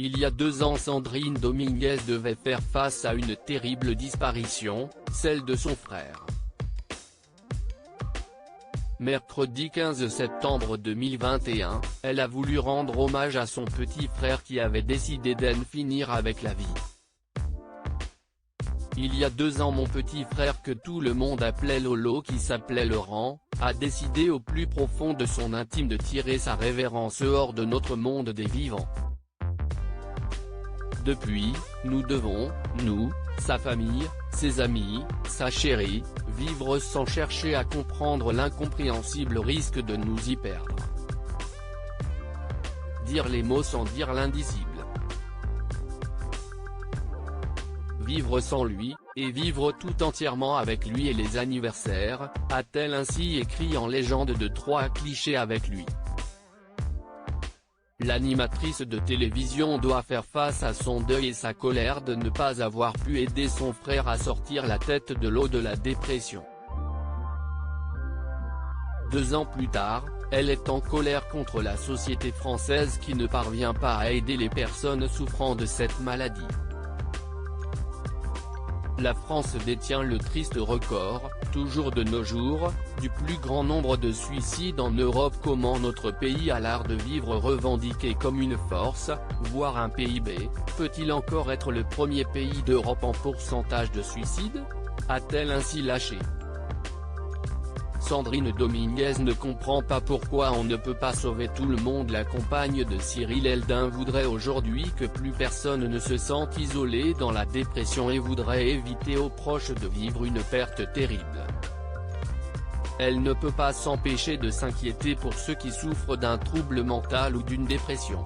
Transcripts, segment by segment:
Il y a 2 ans, Sandrine Dominguez devait faire face à une terrible disparition, celle de son frère. Mercredi 15 septembre 2021, elle a voulu rendre hommage à son petit frère qui avait décidé d'en finir avec la vie. Il y a 2 ans, mon petit frère, que tout le monde appelait Lolo, qui s'appelait Laurent, a décidé au plus profond de son intime de tirer sa révérence hors de notre monde des vivants. Depuis, nous devons, nous, sa famille, ses amis, sa chérie, vivre sans chercher à comprendre l'incompréhensible risque de nous y perdre. Dire les mots sans dire l'indicible. Vivre sans lui, et vivre tout entièrement avec lui et les anniversaires, a-t-elle ainsi écrit en légende de 3 clichés avec lui. L'animatrice de télévision doit faire face à son deuil et sa colère de ne pas avoir pu aider son frère à sortir la tête de l'eau de la dépression. 2 ans plus tard, elle est en colère contre la société française qui ne parvient pas à aider les personnes souffrant de cette maladie. La France détient le triste record, toujours de nos jours, du plus grand nombre de suicides en Europe. Comment notre pays a l'art de vivre revendiqué comme une force, voire un PIB, peut-il encore être le premier pays d'Europe en pourcentage de suicides? A-t-elle ainsi lâché? Sandrine Dominguez ne comprend pas pourquoi on ne peut pas sauver tout le monde. La compagne de Cyril Eldin voudrait aujourd'hui que plus personne ne se sente isolé dans la dépression et voudrait éviter aux proches de vivre une perte terrible. Elle ne peut pas s'empêcher de s'inquiéter pour ceux qui souffrent d'un trouble mental ou d'une dépression.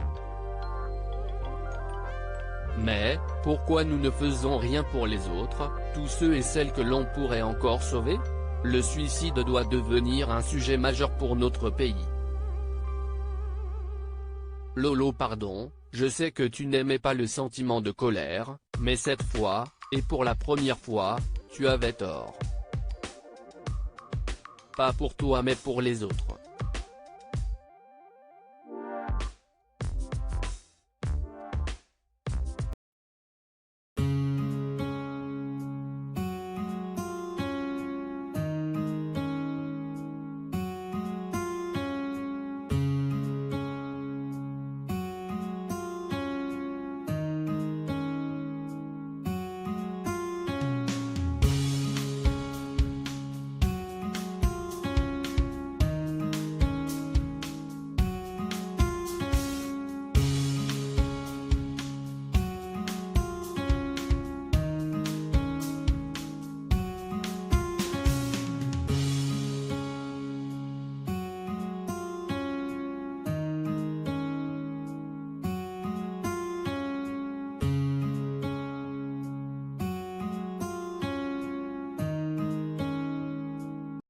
Mais, pourquoi nous ne faisons rien pour les autres, tous ceux et celles que l'on pourrait encore sauver? Le suicide doit devenir un sujet majeur pour notre pays. Lolo, pardon, je sais que tu n'aimais pas le sentiment de colère, mais cette fois, et pour la première fois, tu avais tort. Pas pour toi mais pour les autres.